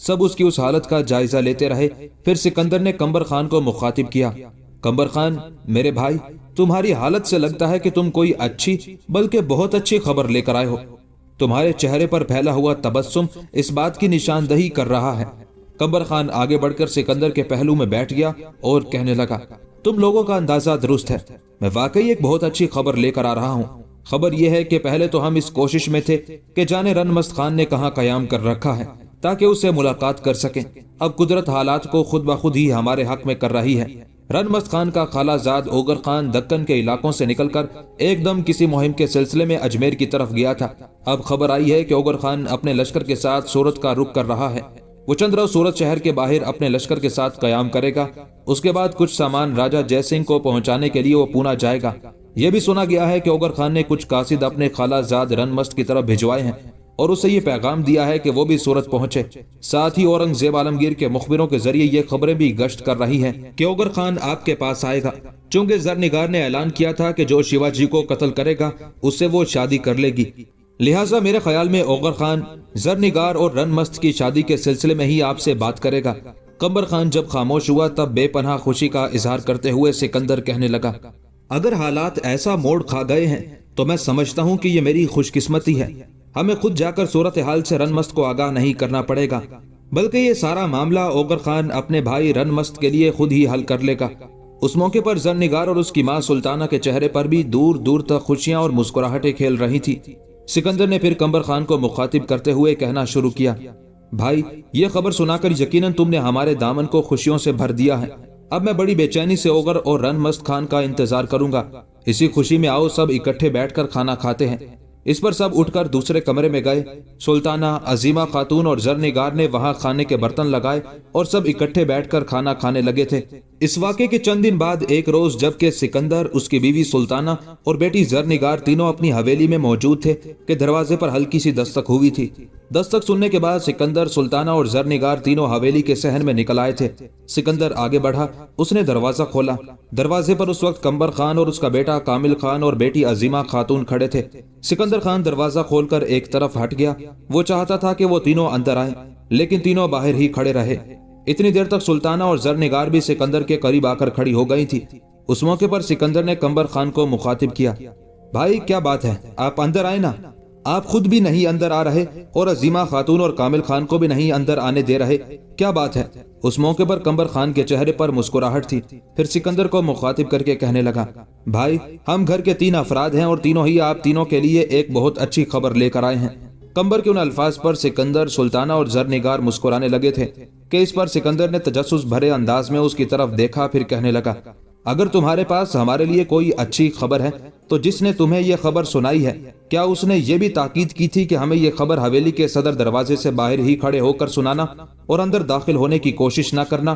سب اس کی اس حالت کا جائزہ لیتے رہے۔ پھر سکندر نے کمبر خان کو مخاطب کیا، کمبر خان میرے بھائی، تمہاری حالت سے لگتا ہے کہ تم کوئی اچھی بلکہ بہت اچھی خبر لے کر آئے ہو۔ تمہارے چہرے پر پھیلا ہوا تبسم اس بات کی نشاندہی کر رہا ہے۔ کمبر خان آگے بڑھ کر سکندر کے پہلو میں بیٹھ گیا اور کہنے لگا، تم لوگوں کا اندازہ درست ہے، میں واقعی ایک بہت اچھی خبر لے کر آ رہا ہوں۔ خبر یہ ہے کہ پہلے تو ہم اس کوشش میں تھے کہ جانے رن مست خان نے کہاں قیام کر رکھا ہے تاکہ اس سے ملاقات کر سکیں۔ اب قدرت حالات کو خود بخود ہی ہمارے حق میں کر رہی ہے۔ رن مست خان کا خالہ زاد اوگر خان دکن کے علاقوں سے نکل کر ایک دم کسی مہم کے سلسلے میں اجمیر کی طرف گیا تھا۔ اب خبر آئی ہے کہ اوگر خان اپنے لشکر کے ساتھ سورت کا رخ کر رہا ہے۔ وہ چند روز سورت شہر کے باہر اپنے لشکر کے ساتھ قیام کرے گا۔ اس کے بعد کچھ سامان راجہ جے سنگھ کو پہنچانے کے لیے وہ پونا جائے گا۔ یہ بھی سنا گیا ہے کہ اوگر خان نے کچھ قاصد اپنے خالہ زاد رن مست کی طرف بھجوائے ہیں اور اسے یہ پیغام دیا ہے کہ وہ بھی سورت پہنچے۔ ساتھ ہی اورنگزیب عالمگیر کے مخبروں کے ذریعے یہ خبریں بھی گشت کر رہی ہیں کہ اوگر خان آپ کے پاس آئے گا، چونکہ زرنگار نے اعلان کیا تھا کہ جو شیواجی کو قتل کرے گا اس سے وہ شادی کر لے گی۔ لہٰذا میرے خیال میں اوگر خان زرنگار اور رن مست کی شادی کے سلسلے میں ہی آپ سے بات کرے گا۔ کمبر خان جب خاموش ہوا تب بے پناہ خوشی کا اظہار کرتے ہوئے سکندر کہنے لگا، اگر حالات ایسا موڑ کھا گئے ہیں تو میں سمجھتا ہوں کہ یہ میری خوش قسمتی ہے۔ ہمیں خود جا کر صورتحال سے رن مست کو آگاہ نہیں کرنا پڑے گا، بلکہ یہ سارا معاملہ اوگر خان اپنے بھائی رن مست کے لیے خود ہی حل کر لے گا۔ اس موقع پر زرنگار اور اس کی ماں سلطانہ کے چہرے پر بھی دور دور تک خوشیاں اور مسکراہٹیں کھیل رہی تھی۔ سکندر نے پھر کمبر خان کو مخاطب کرتے ہوئے کہنا شروع کیا، بھائی یہ خبر سنا کر یقیناً تم نے ہمارے دامن کو خوشیوں سے بھر دیا ہے۔ اب میں بڑی بے چینی سے اوگر اور رن مست خان کا انتظار کروں گا۔ اسی خوشی میں آؤ سب اکٹھے بیٹھ کر کھانا کھاتے ہیں۔ اس پر سب اٹھ کر دوسرے کمرے میں گئے۔ سلطانہ، عظیمہ خاتون اور زرنگار نے وہاں کھانے کے برتن لگائے اور سب اکٹھے بیٹھ کر کھانا کھانے لگے تھے۔ اس واقعے کے چند دن بعد ایک روز جبکہ سکندر، اس کی بیوی سلطانہ اور بیٹی زرنگار تینوں اپنی حویلی میں موجود تھے کہ دروازے پر ہلکی سی دستک ہوئی تھی۔ دستک سننے کے بعد سکندر، سلطانہ اور زرنگار تینوں حویلی کے صحن میں نکل آئے تھے۔ سکندر آگے بڑھا، اس نے دروازہ کھولا۔ دروازے پر اس وقت کمبر خان اور اس کا بیٹا کامل خان اور بیٹی عظیمہ خاتون کھڑے تھے۔ سکندر خان دروازہ کھول کر ایک طرف ہٹ گیا۔ وہ چاہتا تھا کہ وہ تینوں اندر آئیں، لیکن تینوں باہر ہی کھڑے رہے۔ اتنی دیر تک سلطانہ اور زرنگار بھی سکندر کے قریب آ کر کھڑی ہو گئی تھی۔ اس موقع پر سکندر نے کمبر خان کو مخاطب کیا، بھائی کیا بات ہے، آپ اندر آئے نا؟ آپ خود بھی نہیں اندر آ رہے اور عظیمہ خاتون اور کامل خان کو بھی نہیں اندر آنے دے رہے، کیا بات ہے؟ اس موقع پر کمبر خان کے چہرے پر مسکراہٹ تھی۔ پھر سکندر کو مخاطب کر کے کہنے لگا، بھائی ہم گھر کے 3 افراد ہیں اور تینوں ہی آپ تینوں کے لیے ایک بہت اچھی خبر لے کر آئے ہیں۔ کمبر کے ان الفاظ پر سکندر، سلطانہ اور زرنگار مسکرانے لگے تھے کہ اس پر سکندر نے تجسس بھرے انداز میں اس کی طرف دیکھا، پھر کہنے لگا، اگر تمہارے پاس ہمارے لیے کوئی اچھی خبر ہے تو جس نے تمہیں یہ خبر سنائی ہے کیا اس نے یہ بھی تاکید کی تھی کہ ہمیں یہ خبر حویلی کے صدر دروازے سے باہر ہی کھڑے ہو کر سنانا اور اندر داخل ہونے کی کوشش نہ کرنا؟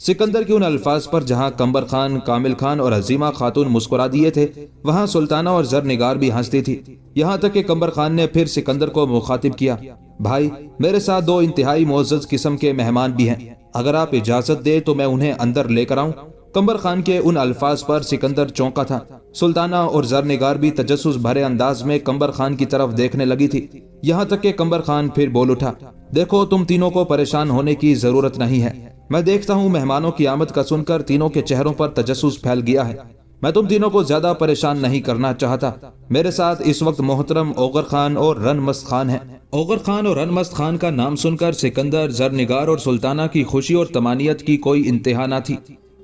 سکندر کے ان الفاظ پر جہاں کمبر خان، کامل خان اور عظیمہ خاتون مسکرا دیے تھے، وہاں سلطانہ اور زرنگار بھی ہنستی تھی۔ یہاں تک کہ کمبر خان نے پھر سکندر کو مخاطب کیا، بھائی میرے ساتھ 2 انتہائی معزز قسم کے مہمان بھی ہیں، اگر آپ اجازت دے تو میں انہیں اندر لے کر آؤں؟ کمبر خان کے ان الفاظ پر سکندر چونکا تھا۔ سلطانہ اور زرنگار بھی تجسس بھرے انداز میں کمبر خان کی طرف دیکھنے لگی تھی۔ یہاں تک کہ کمبر خان پھر بول اٹھا، دیکھو تم تینوں کو پریشان ہونے کی ضرورت نہیں ہے، میں دیکھتا ہوں مہمانوں کی آمد کا سن کر تینوں کے چہروں پر تجسس پھیل گیا ہے، میں تم تینوں کو زیادہ پریشان نہیں کرنا چاہتا۔ میرے ساتھ اس وقت محترم اوگر خان اور رن مست خان ہیں۔ اوگر خان اور رن مست خان کا نام سن کر سکندر، زرنگار اور سلطانہ کی خوشی اور طمانینت کی کوئی انتہا نہ تھی۔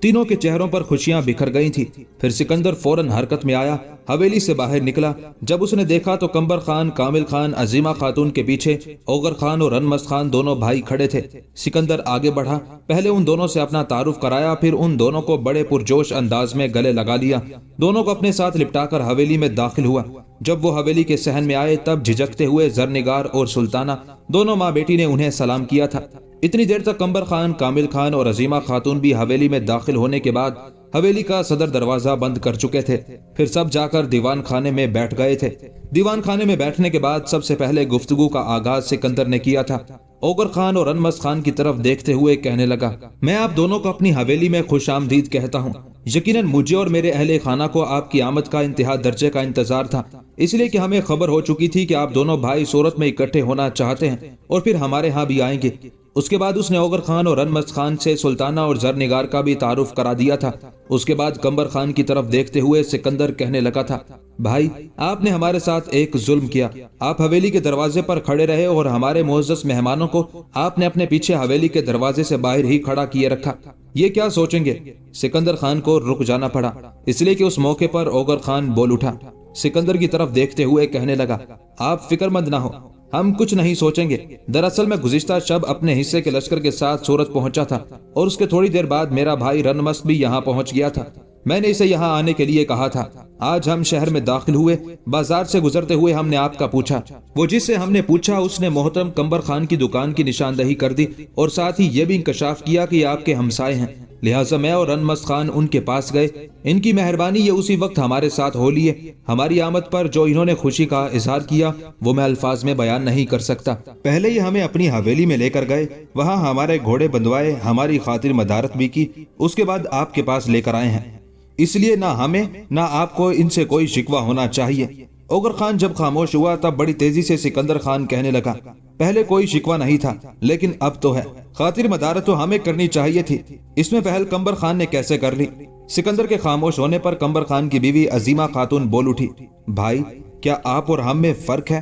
تینوں کے چہروں پر خوشیاں بکھر گئی تھی۔ پھر سکندر فوراً حرکت میں آیا، حویلی سے باہر نکلا۔ جب اس نے دیکھا تو کمبر خان، کامل خان، عظیمہ خاتون کے پیچھے اوگر خان اور رن مست خان دونوں بھائی کھڑے تھے۔ سکندر آگے بڑھا، پہلے ان دونوں سے اپنا تعارف کرایا، پھر ان دونوں کو بڑے پرجوش انداز میں گلے لگا لیا، دونوں کو اپنے ساتھ لپٹا کر حویلی میں داخل ہوا۔ جب وہ حویلی کے صحن میں آئے تب جھجکتے ہوئے زرنگار اور سلطانہ دونوں ماں بیٹی نے انہیں سلام کیا تھا۔ اتنی دیر تک کمبر خان، کامل خان اور عظیمہ خاتون بھی حویلی میں داخل ہونے کے بعد حویلی کا صدر دروازہ بند کر چکے تھے۔ پھر سب جا کر دیوان خانے میں بیٹھ گئے تھے۔ دیوان خانے میں بیٹھنے کے بعد سب سے پہلے گفتگو کا آغاز سکندر نے کیا تھا۔ اوگر خان اور رن مست خان کی طرف دیکھتے ہوئے کہنے لگا، میں آپ دونوں کو اپنی حویلی میں خوش آمدید کہتا ہوں۔ یقیناً مجھے اور میرے اہل خانہ کو آپ کی آمد کا انتہا درجے کا انتظار تھا، اس لیے کہ ہمیں خبر ہو چکی تھی کہ آپ دونوں بھائی صورت میں اکٹھے ہونا چاہتے ہیں اور پھر ہمارے ہاں بھی آئیں گے۔ اس کے بعد اس نے اوغر خان اور رنمست خان سے سلطانہ اور زرنگار کا بھی تعارف کرا دیا تھا۔ اس کے بعد کمبر خان کی طرف دیکھتے ہوئے سکندر کہنے لگا تھا، بھائی آپ نے ہمارے ساتھ ایک ظلم کیا۔ آپ حویلی کے دروازے پر کھڑے رہے اور ہمارے معزز مہمانوں کو آپ نے اپنے پیچھے حویلی کے دروازے سے باہر ہی کھڑا کیے رکھا۔ یہ کیا سوچیں گے؟ سکندر خان کو رک جانا پڑا، اس لیے کہ اس موقع پر اوغر خان بول اٹھا۔ سکندر کی طرف دیکھتے ہوئے کہنے لگا، آپ فکر مند نہ ہو، ہم کچھ نہیں سوچیں گے۔ دراصل میں گزشتہ شب اپنے حصے کے لشکر کے ساتھ سورت پہنچا تھا اور اس کے تھوڑی دیر بعد میرا بھائی رنمست بھی یہاں پہنچ گیا تھا۔ میں نے اسے یہاں آنے کے لیے کہا تھا۔ آج ہم شہر میں داخل ہوئے، بازار سے گزرتے ہوئے ہم نے آپ کا پوچھا۔ وہ جس سے ہم نے پوچھا اس نے محترم کمبر خان کی دکان کی نشاندہی کر دی اور ساتھ ہی یہ بھی انکشاف کیا کہ یہ آپ کے ہمسائے ہیں، لہٰذا میں اور رنمست خان ان کے پاس گئے۔ ان کی مہربانی یہ اسی وقت ہمارے ساتھ ہو لیے۔ ہماری آمد پر جو انہوں نے خوشی کا اظہار کیا وہ میں الفاظ میں بیان نہیں کر سکتا۔ پہلے ہی ہمیں اپنی حویلی میں لے کر گئے، وہاں ہمارے گھوڑے بندوائے، ہماری خاطر مدارت بھی کی، اس کے بعد آپ کے پاس لے کر آئے ہیں۔ اس لیے نہ ہمیں نہ آپ کو ان سے کوئی شکوہ ہونا چاہیے۔ اوغر خان جب خاموش ہوا تب بڑی تیزی سے سکندر خان کہنے لگا، پہلے کوئی شکوہ نہیں تھا لیکن اب تو ہے۔ خاطر مدارت تو ہمیں کرنی چاہیے تھی، اس میں پہل کمبر خان نے کیسے کر لی؟ سکندر کے خاموش ہونے پر کمبر خان کی بیوی عظیمہ خاتون بول اٹھی، بھائی کیا آپ اور ہم میں فرق ہے؟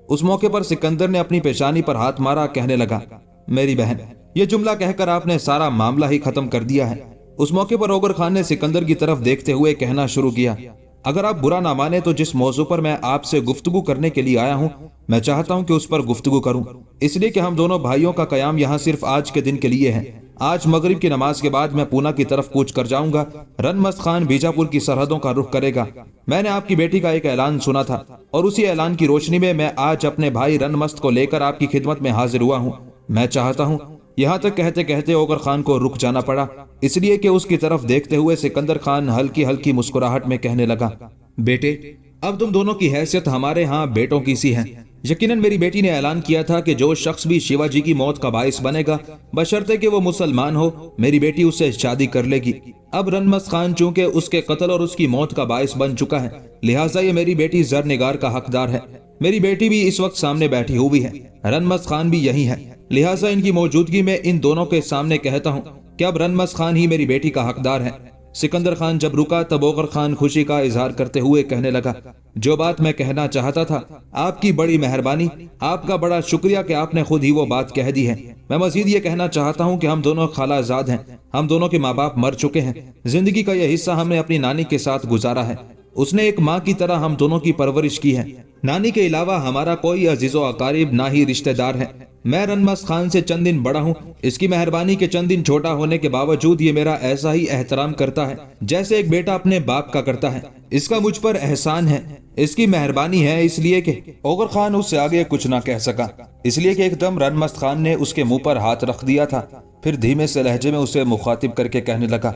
اس موقع پر سکندر نے اپنی پیشانی پر ہاتھ مارا، کہنے لگا، میری بہن۔ یہ جملہ کہہ کر آپ نے سارا معاملہ ہی ختم کر دیا ہے۔ اس موقع پر اوغر خان نے سکندر کی طرف دیکھتے ہوئے کہنا شروع کیا، اگر آپ برا نہ مانے تو جس موضوع پر میں آپ سے گفتگو کرنے کے لیے آیا ہوں میں چاہتا ہوں کہ اس پر گفتگو کروں، اس لیے کہ ہم دونوں بھائیوں کا قیام یہاں صرف آج کے دن کے لیے ہے۔ آج مغرب کی نماز کے بعد میں پونا کی طرف کوچ کر جاؤں گا۔ رنمست خان بیجاپور کی سرحدوں کا رخ کرے گا۔ میں نے آپ کی بیٹی کا ایک اعلان سنا تھا اور اسی اعلان کی روشنی میں آج اپنے بھائی رنمست کو لے کر آپ کی خدمت میں حاضر ہوا ہوں۔ میں چاہتا ہوں، یہاں تک کہتے کہتے اوغر خان کو رک جانا پڑا، اس لیے کہ اس کی طرف دیکھتے ہوئے سکندر خان ہلکی ہلکی مسکراہٹ میں کہنے لگا، بیٹے اب تم دونوں کی حیثیت ہمارے ہاں بیٹوں کی سی ہے۔ یقیناً میری بیٹی نے اعلان کیا تھا کہ جو شخص بھی شیوا جی کی موت کا باعث بنے گا بشرطے کہ وہ مسلمان ہو، میری بیٹی اس سے شادی کر لے گی۔ اب رنمست خان چونکہ اس کے قتل اور اس کی موت کا باعث بن چکا ہے، لہٰذا یہ میری بیٹی زرنگار کا حقدار ہے۔ میری بیٹی بھی اس وقت سامنے بیٹھی ہوئی ہے، رنمست خان بھی یہی ہے، لہٰذا ان کی موجودگی میں ان دونوں کے سامنے کہتا ہوں کہ اب رنمست خان ہی میری بیٹی کا حقدار ہے۔ سکندر خان جب رکا تب اوغر خان خوشی کا اظہار کرتے ہوئے کہنے لگا، جو بات میں کہنا چاہتا تھا، آپ کی بڑی مہربانی، آپ کا بڑا شکریہ کہ آپ نے خود ہی وہ بات کہہ دی ہے۔ میں مزید یہ کہنا چاہتا ہوں کہ ہم دونوں خالہ زاد ہیں، ہم دونوں کے ماں باپ مر چکے ہیں۔ زندگی کا یہ حصہ ہم نے اپنی نانی کے ساتھ گزارا ہے، اس نے ایک ماں کی طرح ہم دونوں کی پرورش کی ہے۔ نانی کے علاوہ ہمارا کوئی عزیز و اقارب نہ ہی رشتہ دار ہے۔ میں رنمست خان سے چند دن بڑا ہوں، اس کی مہربانی کے چند دن چھوٹا ہونے کے باوجود یہ میرا ایسا ہی احترام کرتا ہے جیسے ایک بیٹا اپنے باپ کا کرتا ہے۔ اس کا مجھ پر احسان ہے، اس کی مہربانی ہے، اس لیے کہ اوغر خان اس سے آگے کچھ نہ کہہ سکا، اس لیے کہ ایک دم رنمست خان نے اس کے منہ پر ہاتھ رکھ دیا تھا، پھر دھیمے سے لہجے میں اسے مخاطب کر کے کہنے لگا،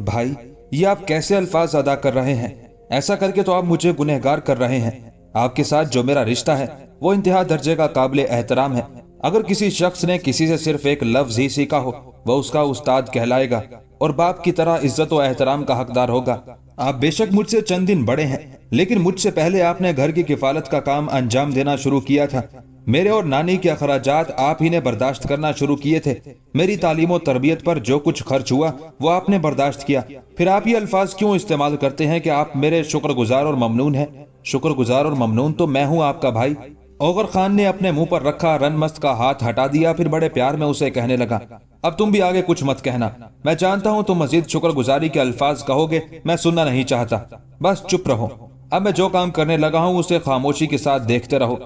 بھائی یہ آپ کیسے الفاظ ادا کر رہے ہیں؟ ایسا کر کے تو آپ مجھے گنہگار کر رہے ہیں۔ آپ کے ساتھ جو میرا رشتہ ہے وہ انتہا درجے کا قابل احترام ہے۔ اگر کسی شخص نے کسی سے صرف ایک لفظ ہی سیکھا ہو وہ اس کا استاد کہلائے گا اور باپ کی طرح عزت و احترام کا حقدار ہوگا۔ آپ بے شک مجھ سے چند دن بڑے ہیں، لیکن مجھ سے پہلے آپ نے گھر کی کفالت کا کام انجام دینا شروع کیا تھا۔ میرے اور نانی کے اخراجات آپ ہی نے برداشت کرنا شروع کیے تھے۔ میری تعلیم و تربیت پر جو کچھ خرچ ہوا وہ آپ نے برداشت کیا۔ پھر آپ یہ الفاظ کیوں استعمال کرتے ہیں کہ آپ میرے شکر گزار اور ممنون ہیں؟ شکر گزار اور ممنون تو میں ہوں آپ کا بھائی۔ اوغر خان نے اپنے منہ پر رکھا رنمست کا ہاتھ ہٹا دیا، پھر بڑے پیار میں اسے کہنے لگا، اب تم بھی آگے کچھ مت کہنا، میں جانتا ہوں تم مزید شکر گزاری کے الفاظ کہو گے، میں سننا نہیں چاہتا، بس چپ رہو۔ اب میں جو کام کرنے لگا ہوں اسے خاموشی کے ساتھ دیکھتے رہو۔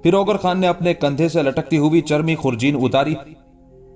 پھر اوغر خان نے اپنے کندھے سے لٹکتی ہوئی چرمی خورجین اتاری،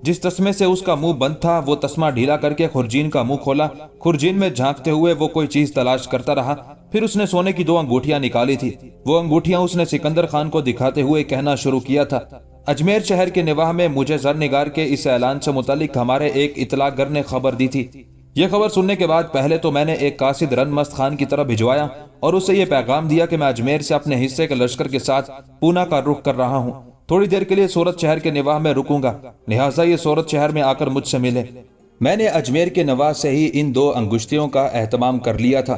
جس تسمے سے اس کا منہ بند تھا، وہ تسمہ ڈھیلا کر کے خورجین کا منہ کھولا۔ خورجین میں جھانکتے ہوئے وہ کوئی چیز تلاش کرتا رہا، پھر اس نے سونے کی 2 انگوٹھیاں نکالی تھی۔ وہ انگوٹھیاں اس نے سکندر خان کو دکھاتے ہوئے کہنا شروع کیا تھا، اجمیر شہر کے نواح میں مجھے زرنگار کے اس اعلان سے متعلق ہمارے ایک اطلاع گر نے خبر دی تھی۔ یہ خبر سننے کے بعد پہلے تو میں نے ایک قاصد رنمست خان کی طرف بھجوایا اور اسے یہ پیغام دیا کہ میں اجمیر سے اپنے حصے کے لشکر کے ساتھ پونا کا رخ کر رہا ہوں، تھوڑی دیر کے لیے سورت شہر کے نواح میں رکوں گا، لہٰذا یہ سورت شہر میں آ کر مجھ سے ملے۔ میں نے اجمیر کے نواح سے ہی ان 2 انگشتیوں کا اہتمام کر لیا تھا۔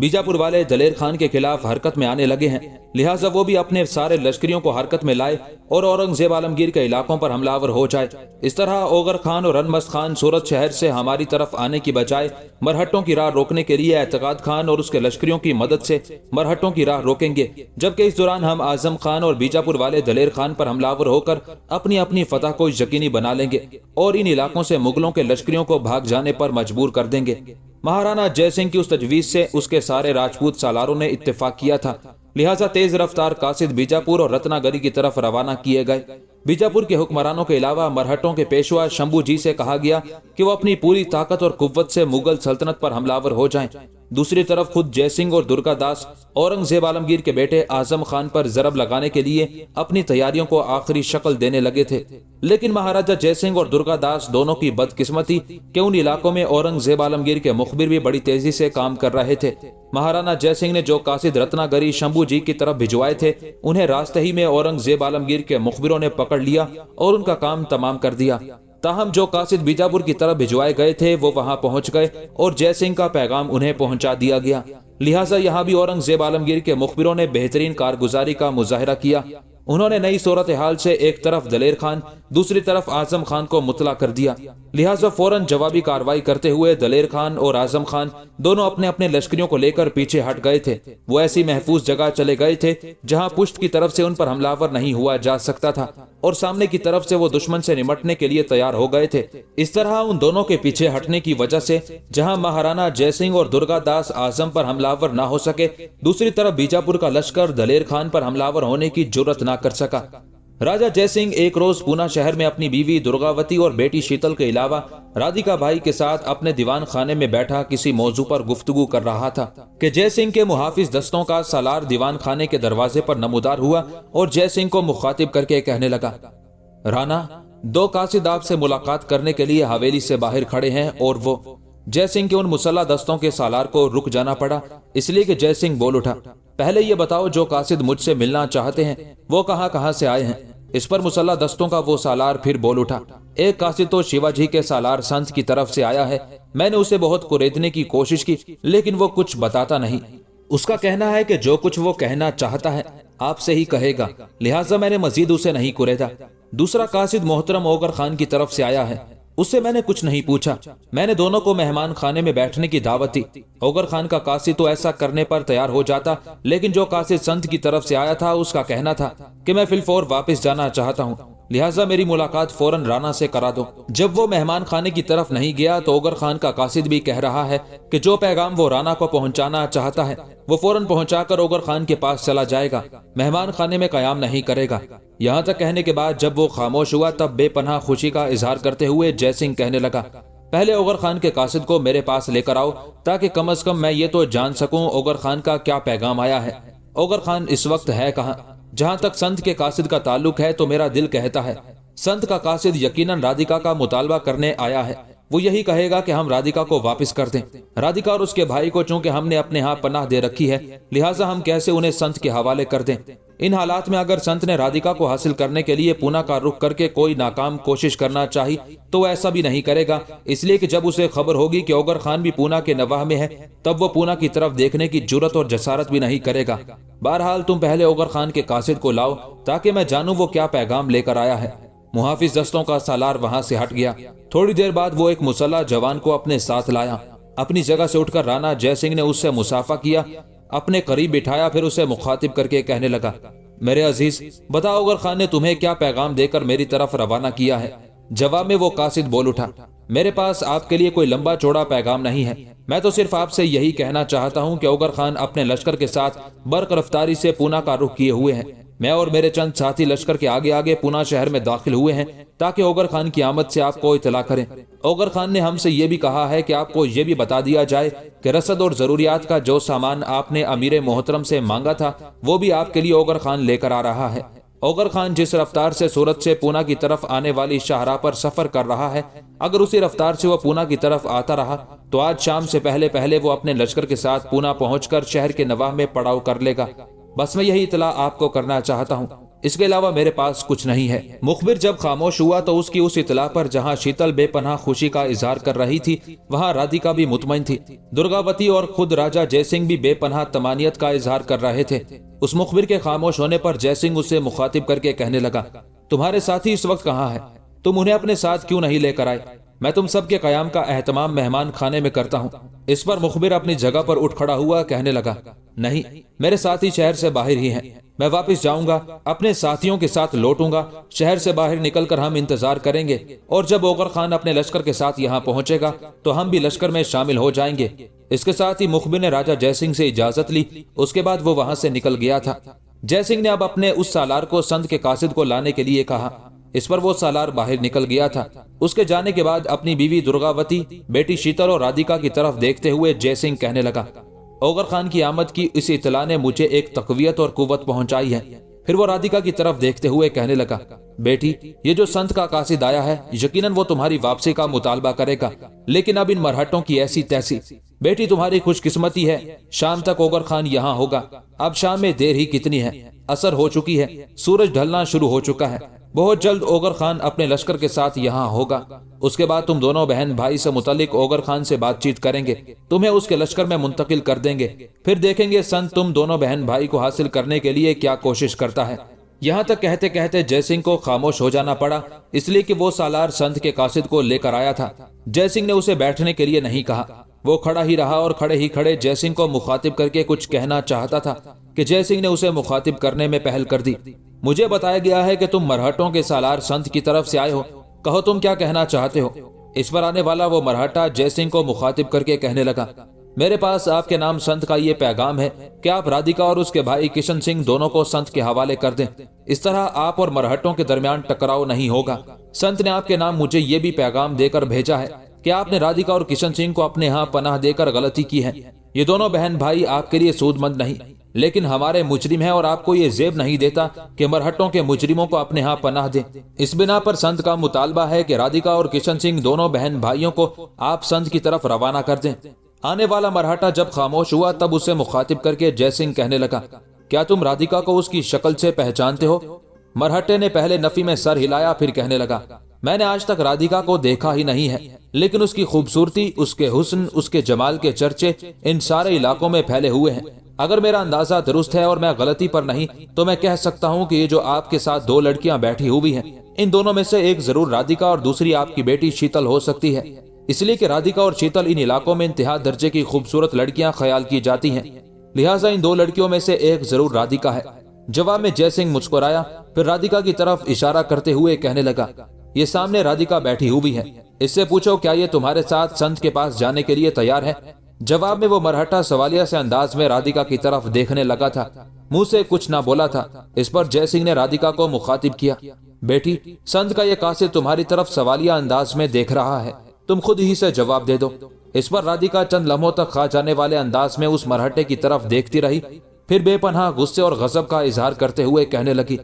بیجاپور والے دلیر خان کے خلاف حرکت میں آنے لگے ہیں، لہٰذا وہ بھی اپنے سارے لشکریوں کو حرکت میں لائے اور اورنگزیب عالمگیر کے علاقوں پر حملہ آور ہو جائے۔ اس طرح اوغر خان اور رنمست خان صورت شہر سے ہماری طرف آنے کی بجائے مرہٹوں کی راہ روکنے کے لیے اعتقاد خان اور اس کے لشکریوں کی مدد سے مرہٹوں کی راہ روکیں گے، جبکہ اس دوران ہم اعظم خان اور بیجاپور والے دلیر خان پر حملہ آور ہو کر اپنی اپنی فتح کو یقینی بنا لیں گے اور ان علاقوں سے مغلوں کے لشکریوں کو بھاگ جانے پر مجبور کر دیں گے۔ مہارانا جے سنگھ کی اس تجویز سے اس کے سارے راجپوت سالاروں نے اتفاق کیا تھا، لہٰذا تیز رفتار قاصد بیجاپور اور رتنا گری کی طرف روانہ کیے گئے۔ بیجاپور کے حکمرانوں کے علاوہ مرہٹوں کے پیشوا شمبھو جی سے کہا گیا کہ وہ اپنی پوری طاقت اور قوت سے مغل سلطنت پر حملہ آور ہو جائیں۔ دوسری طرف خود جے سنگھ اور درگا داس اورنگزیب عالمگیر کے بیٹے اعظم خان پر ضرب لگانے کے لیے اپنی تیاریوں کو آخری شکل دینے لگے تھے، لیکن مہاراجا جے سنگھ اور درگا داس دونوں کی بدقسمتی کہ ان علاقوں میں اورنگزیب عالمگیر کے مخبر بھی بڑی تیزی سے کام کر رہے تھے۔ مہارانا جے سنگھ نے جو قاصد رتنا گری شمبھو جی کی طرف بھجوائے تھے انہیں راستے ہی میں اورنگزیب عالمگیر کے مخبروں نے پکڑ لیا اور ان کا کام تمام کر دیا۔ تاہم جو قاصد بیجاپور کی طرف بھجوائے گئے تھے وہ وہاں پہنچ گئے اور جے سنگھ کا پیغام انہیں پہنچا دیا گیا، لہٰذا یہاں بھی اورنگزیب عالمگیر کے مخبروں نے بہترین کارگزاری کا مظاہرہ کیا۔ انہوں نے نئی صورتحال سے ایک طرف دلیر خان دوسری طرف اعظم خان کو مطلع کر دیا، لہٰذا فوراً جوابی کارروائی کرتے ہوئے دلیر خان اور اعظم خان دونوں اپنے اپنے لشکریوں کو لے کر پیچھے ہٹ گئے تھے۔ وہ ایسی محفوظ جگہ چلے گئے تھے جہاں پشت کی طرف سے ان پر حملہ آور نہیں ہوا جا سکتا تھا اور سامنے کی طرف سے وہ دشمن سے نمٹنے کے لیے تیار ہو گئے تھے۔ اس طرح ان دونوں کے پیچھے ہٹنے کی وجہ سے جہاں مہارانا جے سنگھ اور درگا داس اعظم پر حملہ آور نہ ہو سکے، دوسری طرف بیجاپور کا لشکر دلیر خان پر حملہ آور ہونے کی جرأت نہ کر سکا۔ راجہ جے سنگھ ایک روز پونا شہر میں اپنی بیوی درگاوتی اور بیٹی شیتل کے علاوہ رادھیکا بھائی کے ساتھ اپنے دیوان خانے میں بیٹھا کسی موضوع پر گفتگو کر رہا تھا کہ جے سنگھ کے محافظ دستوں کا سالار دیوان خانے کے دروازے پر نمودار ہوا اور جے سنگھ کو مخاطب کر کے کہنے لگا، رانا، دو قاصد آپ سے ملاقات کرنے کے لیے حویلی سے باہر کھڑے ہیں اور وہ جے سنگھ کے ان مسلح دستوں کے سالار کو رک جانا پڑا، اس لیے کہ جے سنگھ بول اٹھا، پہلے یہ بتاؤ جو قاصد مجھ سے ملنا چاہتے ہیں وہ کہاں سے آئے ہیں؟ اس پر مسلح دستوں کا وہ سالار پھر بول اٹھا، ایک قاصد تو شیوا جی کے سالار سنت کی طرف سے آیا ہے، میں نے اسے بہت قریدنے کی کوشش کی لیکن وہ کچھ بتاتا نہیں، اس کا کہنا ہے کہ جو کچھ وہ کہنا چاہتا ہے آپ سے ہی کہے گا، لہٰذا میں نے مزید اسے نہیں قریدا۔ دوسرا قاصد محترم اوغر خان کی طرف سے آیا ہے، اس سے میں نے کچھ نہیں پوچھا، میں نے دونوں کو مہمان خانے میں بیٹھنے کی دعوت دی۔ اوغر خان کا قاصد تو ایسا کرنے پر تیار ہو جاتا، لیکن جو قاصد سنت کی طرف سے آیا تھا اس کا کہنا تھا کہ میں فی الفور واپس جانا چاہتا ہوں، لہٰذا میری ملاقات فوراً رانا سے کرا دو۔ جب وہ مہمان خانے کی طرف نہیں گیا تو اوغر خان کا قاصد بھی کہہ رہا ہے کہ جو پیغام وہ رانا کو پہنچانا چاہتا ہے وہ فوراً پہنچا کر اوغر خان کے پاس چلا جائے گا، مہمان خانے میں قیام نہیں کرے گا۔ یہاں تک کہنے کے بعد جب وہ خاموش ہوا تب بے پناہ خوشی کا اظہار کرتے ہوئے جے سنگھ کہنے لگا، پہلے اوغر خان کے قاصد کو میرے پاس لے کر آؤ تاکہ کم از کم میں یہ تو جان سکوں اوغر خان کا کیا پیغام آیا ہے۔ اوغر خان اس وقت ہے کہاں؟ جہاں تک سنت کے قاصد کا تعلق ہے تو میرا دل کہتا ہے سنت کا قاصد یقیناً رادھیکا کا مطالبہ کرنے آیا ہے، وہ یہی کہے گا کہ ہم رادھیکا کو واپس کر دیں۔ رادھیکا اور اس کے بھائی کو چونکہ ہم نے اپنے ہاں پناہ دے رکھی ہے لہٰذا ہم کیسے انہیں سنت کے حوالے کر دیں؟ ان حالات میں اگر سنت نے رادھیکا کو حاصل کرنے کے لیے پونا کا رخ کر کے کوئی ناکام کوشش کرنا چاہی تو وہ ایسا بھی نہیں کرے گا، اس لیے کہ جب اسے خبر ہوگی کہ اوغر خان بھی پونا کے نواح میں ہے تب وہ پونا کی طرف دیکھنے کی جرت اور جسارت بھی نہیں کرے گا۔ بہرحال تم پہلے اوغر خان کے قاصد کو لاؤ تاکہ میں جانوں وہ کیا پیغام لے کر آیا ہے۔ محافظ دستوں کا سالار وہاں سے ہٹ گیا۔ تھوڑی دیر بعد وہ ایک مسلح جوان کو اپنے ساتھ لایا۔ اپنی جگہ سے اٹھ کر رانا جے سنگھ نے اس سے مصافحہ کیا، اپنے قریب بٹھایا، پھر اسے مخاطب کر کے کہنے لگا، میرے عزیز بتاؤ اوغر خان نے تمہیں کیا پیغام دے کر میری طرف روانہ کیا ہے؟ جواب میں وہ قاصد بول اٹھا، میرے پاس آپ کے لیے کوئی لمبا چوڑا پیغام نہیں ہے، میں تو صرف آپ سے یہی کہنا چاہتا ہوں کہ اوغر خان اپنے لشکر کے ساتھ برق رفتاری سے پونا کا رخ کیے ہوئے ہیں۔ میں اور میرے چند ساتھی لشکر کے آگے آگے پونا شہر میں داخل ہوئے ہیں تاکہ اوغر خان کی آمد سے آپ کو اطلاع کریں۔ اوغر خان نے ہم سے یہ بھی کہا ہے کہ آپ کو یہ بھی بتا دیا جائے کہ رسد اور ضروریات کا جو سامان آپ نے امیر محترم سے مانگا تھا وہ بھی آپ کے لیے اوغر خان لے کر آ رہا ہے۔ اوغر خان جس رفتار سے سورت سے پونا کی طرف آنے والی شاہراہ پر سفر کر رہا ہے، اگر اسی رفتار سے وہ پونا کی طرف آتا رہا تو آج شام سے پہلے وہ اپنے لشکر کے ساتھ پونا پہنچ کر شہر کے نواح میں پڑاؤ کر لے گا۔ بس میں یہی اطلاع آپ کو کرنا چاہتا ہوں۔ اس کے علاوہ میرے پاس کچھ نہیں ہے۔ مخبر جب خاموش ہوا تو اس کی اس اطلاع پر جہاں شیتل بے پناہ خوشی کا اظہار کر رہی تھی وہاں رادھیکا بھی مطمئن تھی۔ درگاوتی اور خود راجا جے سنگھ بھی بے پناہ طمانینت کا اظہار کر رہے تھے۔ اس مخبر کے خاموش ہونے پر جے سنگھ اسے مخاطب کر کے کہنے لگا، تمہارے ساتھی اس وقت کہاں ہے؟ تم انہیں اپنے ساتھ کیوں نہیں لے کر آئے؟ میں تم سب کے قیام کا اہتمام مہمان خانے میں کرتا ہوں۔ اس پر مخبر اپنی جگہ پر اٹھ کھڑا ہوا کہنے لگا، نہیں، میرے ساتھی شہر سے باہر ہی ہیں۔ میں واپس جاؤں گا، اپنے ساتھیوں کے ساتھ لوٹوں گا۔ شہر سے باہر نکل کر ہم انتظار کریں گے اور جب اوغر خان اپنے لشکر کے ساتھ یہاں پہنچے گا تو ہم بھی لشکر میں شامل ہو جائیں گے۔ اس کے ساتھ ہی مخبر نے راجا جے سنگھ سے اجازت لی۔ اس کے بعد وہ وہاں سے نکل گیا تھا۔ جے سنگھ نے اب اپنے اس سالار کو سنت کے قاصد کو لانے کے لیے کہا۔ اس پر وہ سالار باہر نکل گیا تھا۔ اس کے جانے کے بعد اپنی بیوی درگاوتی، بیٹی شیتل اور رادھیکا کی طرف دیکھتے ہوئے جے سنگھ کہنے لگا، اوغر خان کی آمد کی اس اطلاع نے مجھے ایک تقویت اور قوت پہنچائی ہے۔ پھر وہ رادھیکا کی طرف دیکھتے ہوئے کہنے لگا، بیٹی، یہ جو سنت کا قاصد آیا ہے یقیناً وہ تمہاری واپسی کا مطالبہ کرے گا، لیکن اب ان مرہٹوں کی ایسی تیسی۔ بیٹی، تمہاری خوش قسمتی ہے، شام تک اوغر خان یہاں ہوگا۔ اب شام میں دیر ہی کتنی ہے، عصر ہو چکی ہے، سورج ڈھلنا شروع ہو چکا ہے۔ بہت جلد اوغر خان اپنے لشکر کے ساتھ یہاں ہوگا۔ اس کے بعد تم دونوں بہن بھائی سے متعلق اوغر خان سے بات چیت کریں گے، تمہیں اس کے لشکر میں منتقل کر دیں گے۔ پھر دیکھیں گے سنت تم دونوں بہن بھائی کو حاصل کرنے کے لیے کیا کوشش کرتا ہے۔ یہاں تک کہتے کہتے جے سنگھ کو خاموش ہو جانا پڑا، اس لیے کہ وہ سالار سنت کے قاصد کو لے کر آیا تھا۔ جے سنگھ نے اسے بیٹھنے کے لیے نہیں کہا، وہ کھڑا ہی رہا اور کھڑے ہی کھڑے جے سنگھ کو مخاطب کر کے کچھ کہنا چاہتا تھا کہ جے سنگھ نے اسے مخاطب کرنے میں پہل کر دی۔ مجھے بتایا گیا ہے کہ تم مرہٹوں کے سالار سنت کی طرف سے آئے ہو، کہو تم کیا کہنا چاہتے ہو؟ اس پر آنے والا وہ مرہٹا جے سنگھ کو مخاطب کر کے کہنے لگا، میرے پاس آپ کے نام سنت کا یہ پیغام ہے کہ آپ رادھیکا اور اس کے بھائی کشن سنگھ دونوں کو سنت کے حوالے کر دیں۔ اس طرح آپ اور مرہٹوں کے درمیان ٹکراؤ نہیں ہوگا۔ سنت نے آپ کے نام مجھے یہ بھی پیغام دے کر بھیجا ہے کہ آپ نے رادھیکا اور کشن سنگھ کو اپنے ہاں پناہ دے کر غلطی کی ہے۔ یہ دونوں بہن بھائی آپ کے لیے سود مند نہیں، لیکن ہمارے مجرم ہیں، اور آپ کو یہ زیب نہیں دیتا کہ مرہٹوں کے مجرموں کو اپنے ہاں پناہ دیں۔ اس بنا پر سنت کا مطالبہ ہے کہ رادھیکا اور کشن سنگھ دونوں بہن بھائیوں کو آپ سنت کی طرف روانہ کر دیں۔ آنے والا مرہٹا جب خاموش ہوا تب اسے مخاطب کر کے جے سنگھ کہنے لگا، کیا تم رادھیکا کو اس کی شکل سے پہچانتے ہو؟ مرہٹے نے پہلے نفی میں سر ہلایا، پھر کہنے لگا، میں نے آج تک رادھیکا کو دیکھا ہی نہیں ہے، لیکن اس کی خوبصورتی، اس کے حسن، اس کے جمال کے چرچے ان سارے علاقوں میں پھیلے ہوئے ہیں۔ اگر میرا اندازہ درست ہے اور میں غلطی پر نہیں تو میں کہہ سکتا ہوں کہ یہ جو آپ کے ساتھ دو لڑکیاں بیٹھی ہوئی ہیں، ان دونوں میں سے ایک ضرور رادھیکا اور دوسری آپ کی بیٹی شیتل ہو سکتی ہے، اس لیے کہ رادھیکا اور شیتل ان علاقوں میں انتہا درجے کی خوبصورت لڑکیاں خیال کی جاتی ہیں، لہٰذا ان دو لڑکیوں میں سے ایک ضرور رادھیکا ہے۔ جواب میں جے سنگھ مسکرایا، پھر رادھیکا کی طرف اشارہ کرتے ہوئے کہنے لگا، یہ سامنے رادھیکا بیٹھی ہوئی ہے، اس سے پوچھو کیا یہ تمہارے ساتھ سنت کے پاس جانے کے لیے تیار ہے؟ جواب میں وہ مرہٹا سوالیہ سے انداز میں رادھیکا کی طرف دیکھنے لگا تھا، منہ سے کچھ نہ بولا تھا۔ اس پر جے سنگھ نے رادھیکا کو مخاطب کیا، بیٹی، سنت کا یہ قاصد تمہاری طرف سوالیہ انداز میں دیکھ رہا ہے، تم خود ہی سے جواب دے دو۔ اس پر رادھیکا چند لمحوں تک کھا جانے والے انداز میں اس مرہٹے کی طرف دیکھتی رہی، پھر بے پناہ غصے اور غضب کا اظہار کرتے ہوئے کہنے لگی،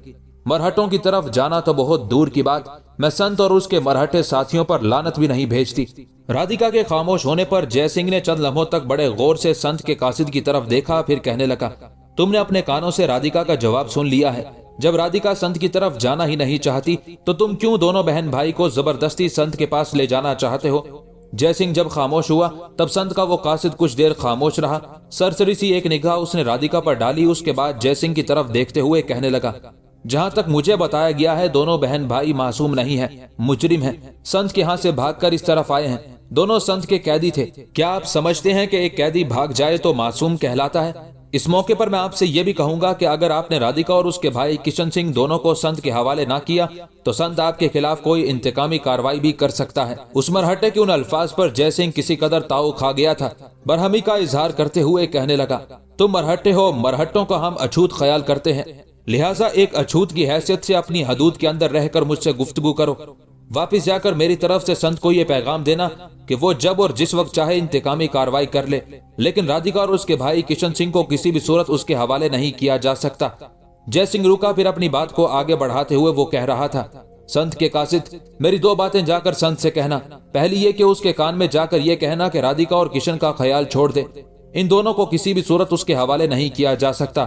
مرہٹوں کی طرف جانا تو بہت دور کی بات، میں سنت اور اس کے مرہٹے ساتھیوں پر لعنت بھی نہیں بھیجتی۔ رادھیکا کے خاموش ہونے پر جے سنگھ نے چند لمحوں تک بڑے غور سے سنت کے قاصد کی طرف دیکھا، پھر کہنے لگا، تم نے اپنے کانوں سے رادھیکا کا جواب سن لیا ہے۔ جب رادھیکا سنت کی طرف جانا ہی نہیں چاہتی تو تم کیوں دونوں بہن بھائی کو زبردستی سنت کے پاس لے جانا چاہتے ہو؟ جے سنگھ جب خاموش ہوا تب سنت کا وہ قاصد کچھ دیر خاموش رہا، سرسری سی ایک نگاہ اس نے رادھیکا پر ڈالی، اس کے بعد جے سنگھ کی طرف دیکھتے ہوئے کہنے لگا، جہاں تک مجھے بتایا گیا ہے دونوں بہن بھائی معصوم نہیں ہیں، مجرم ہیں، سنت کے ہاں سے بھاگ کر اس طرف آئے ہیں، دونوں سنت کے قیدی تھے۔ کیا آپ سمجھتے ہیں کہ ایک قیدی بھاگ جائے تو معصوم کہلاتا ہے؟ اس موقع پر میں آپ سے یہ بھی کہوں گا کہ اگر آپ نے رادھیکا اور اس کے بھائی کشن سنگھ دونوں کو سنت کے حوالے نہ کیا تو سنت آپ کے خلاف کوئی انتقامی کارروائی بھی کر سکتا ہے۔ اس مرہٹے کے ان الفاظ پر جے سنگھ کسی قدر تاؤ کھا گیا تھا، برہمی کا اظہار کرتے ہوئے کہنے لگا، تم مرہٹے ہو، مرہٹوں کا ہم اچھوت خیال کرتے ہیں، لہٰذا ایک اچھوت کی حیثیت سے اپنی حدود کے اندر رہ کر مجھ سے گفتگو کرو۔ واپس جا کر میری طرف سے سنت کو یہ پیغام دینا کہ وہ جب اور جس وقت چاہے انتقامی کارروائی کر لے، لیکن رادھیکا اور اس کے بھائی کشن سنگھ کو کسی بھی صورت اس کے حوالے نہیں کیا جا سکتا۔ جے سنگھ رکا، پھر اپنی بات کو آگے بڑھاتے ہوئے وہ کہہ رہا تھا، سنت کے قاصد، میری دو باتیں جا کر سنت سے کہنا۔ پہلی یہ کہ اس کے کان میں جا کر یہ کہنا کہ رادھیکا اور کشن کا خیال چھوڑ دے، ان دونوں کو کسی بھی صورت اس کے حوالے نہیں کیا جا سکتا۔